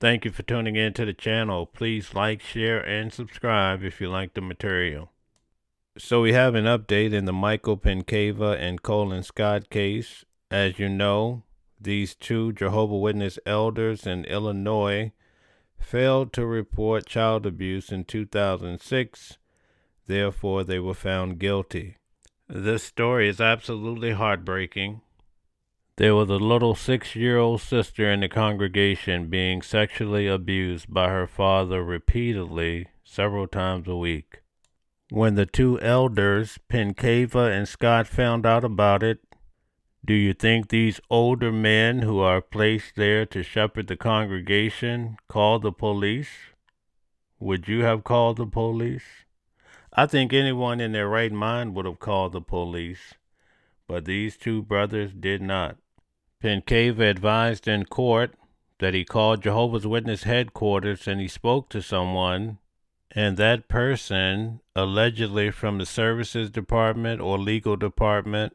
Thank you for tuning in to the channel. Please like, share, and subscribe if you like the material. So we have an update in the Michael Penkava and Colin Scott case. As you know, these two Jehovah Witness elders in Illinois failed to report child abuse in 2006. Therefore, they were found guilty. This story is absolutely heartbreaking. There was a little 6-year-old sister in the congregation being sexually abused by her father repeatedly, several times a week. When the two elders, Penkava and Scott, found out about it, do you think these older men who are placed there to shepherd the congregation called the police? Would you have called the police? I think anyone in their right mind would have called the police, but these two brothers did not. Penkava advised in court that he called Jehovah's Witness headquarters and he spoke to someone, and that person, allegedly from the services department or legal department,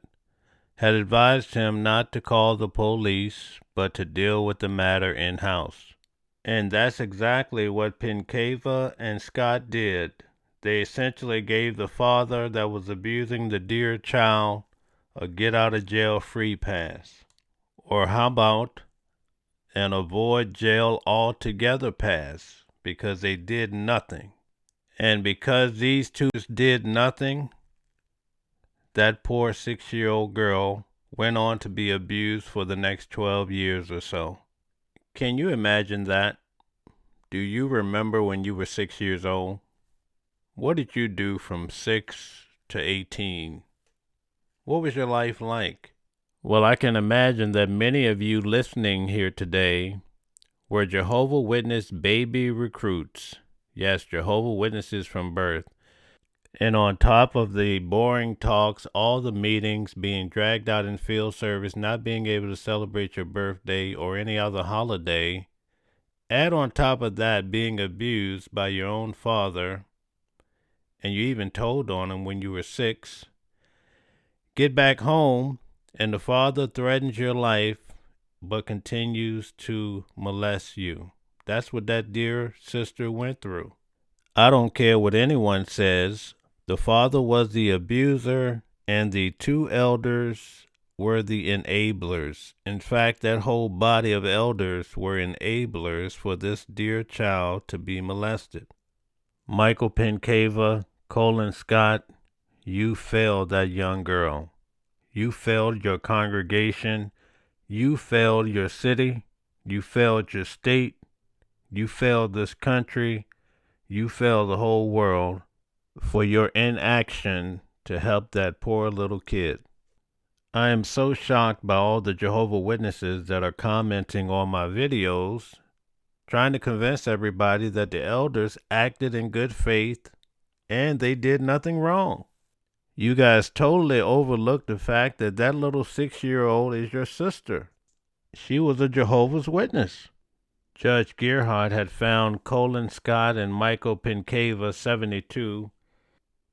had advised him not to call the police, but to deal with the matter in-house. And that's exactly what Penkava and Scott did. They essentially gave the father that was abusing the dear child a get-out-of-jail-free pass. Or how about an avoid jail altogether pass, because they did nothing. And because these two did nothing, that poor 6-year-old girl went on to be abused for the next 12 years or so. Can you imagine that? Do you remember when you were 6 years old? What did you do from 6 to 18? What was your life like? Well, I can imagine that many of you listening here today were Jehovah Witness baby recruits. Yes, Jehovah Witnesses from birth. And on top of the boring talks, all the meetings, being dragged out in field service, not being able to celebrate your birthday or any other holiday, add on top of that being abused by your own father, and you even told on him when you were 6. Get back home, and the father threatens your life, but continues to molest you. That's what that dear sister went through. I don't care what anyone says. The father was the abuser, and the two elders were the enablers. In fact, that whole body of elders were enablers for this dear child to be molested. Michael Penkava, Colin Scott, you failed that young girl. You failed your congregation. You failed your city. You failed your state. You failed this country. You failed the whole world for your inaction to help that poor little kid. I am so shocked by all the Jehovah Witnesses that are commenting on my videos, trying to convince everybody that the elders acted in good faith and they did nothing wrong. You guys totally overlooked the fact that that little 6-year-old is your sister. She was a Jehovah's Witness. Judge Gerhardt had found Colin Scott and Michael Penkava, 72,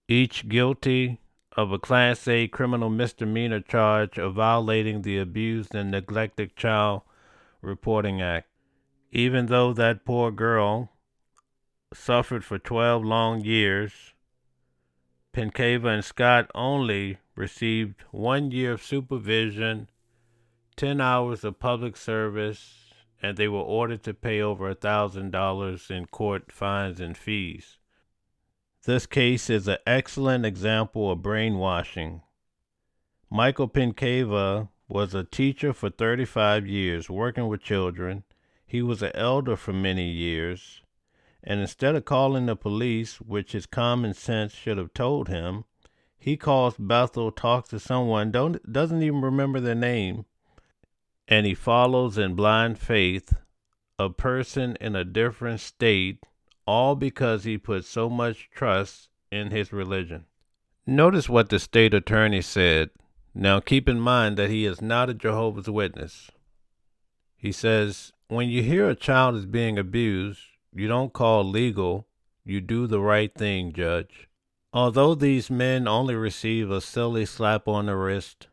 each guilty of a Class A criminal misdemeanor charge of violating the Abused and Neglected Child Reporting Act. Even though that poor girl suffered for 12 long years, Penkava and Scott only received 1 year of supervision, 10 hours of public service, and they were ordered to pay over $1,000 in court fines and fees. This case is an excellent example of brainwashing. Michael Penkava was a teacher for 35 years working with children. He was an elder for many years. And instead of calling the police, which his common sense should have told him, he calls Bethel, talks to someone, doesn't even remember their name, and he follows in blind faith a person in a different state, all because he put so much trust in his religion. Notice what the state attorney said. Now keep in mind that he is not a Jehovah's Witness. He says, when you hear a child is being abused, you don't call legal, you do the right thing, Judge. Although these men only receive a silly slap on the wrist,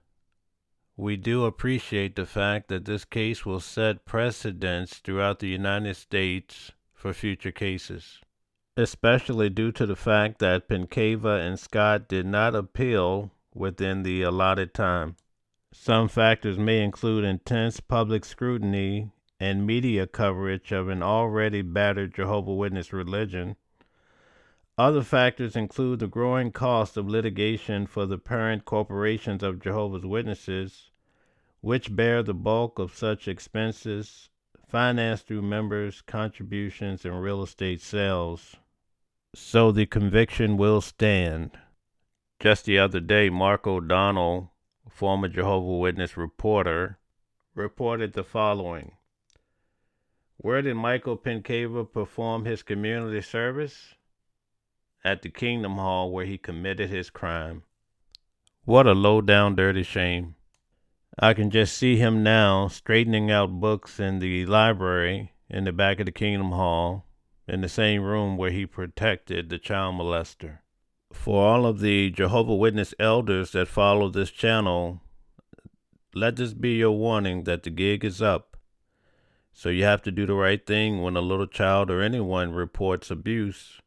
We do appreciate the fact that this case will set precedents throughout the United States for future cases, especially due to the fact that Penkava and Scott did not appeal within the allotted time. Some factors may include intense public scrutiny and media coverage of an already battered Jehovah Witness religion. Other factors include the growing cost of litigation for the parent corporations of Jehovah's Witnesses, which bear the bulk of such expenses, financed through members' contributions and real estate sales. So the conviction will stand. Just the other day, Mark O'Donnell, former Jehovah Witness reporter, reported the following. Where did Michael Penkava perform his community service? At the Kingdom Hall where he committed his crime. What a low down dirty shame. I can just see him now straightening out books in the library in the back of the Kingdom Hall, in the same room where he protected the child molester. For all of the Jehovah Witness elders that follow this channel, let this be your warning that the gig is up. So you have to do the right thing when a little child or anyone reports abuse,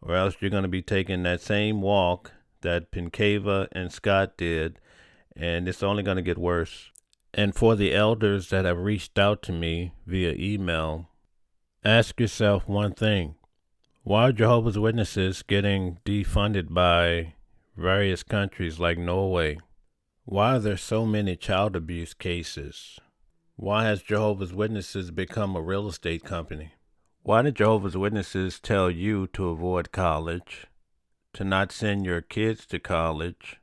or else you're going to be taking that same walk that Penkava and Scott did, and it's only going to get worse. And for the elders that have reached out to me via email, ask yourself one thing. Why are Jehovah's Witnesses getting defunded by various countries like Norway? Why are there so many child abuse cases? Why has Jehovah's Witnesses become a real estate company? Why did Jehovah's Witnesses tell you to avoid college, to not send your kids to college,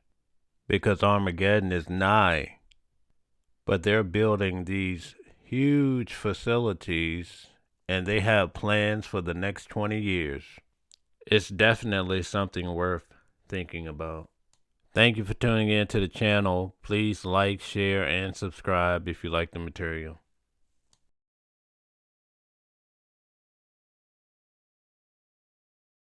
because Armageddon is nigh? But they're building these huge facilities, and they have plans for the next 20 years. It's definitely something worth thinking about. Thank you for tuning in to the channel. Please like, share, and subscribe if you like the material.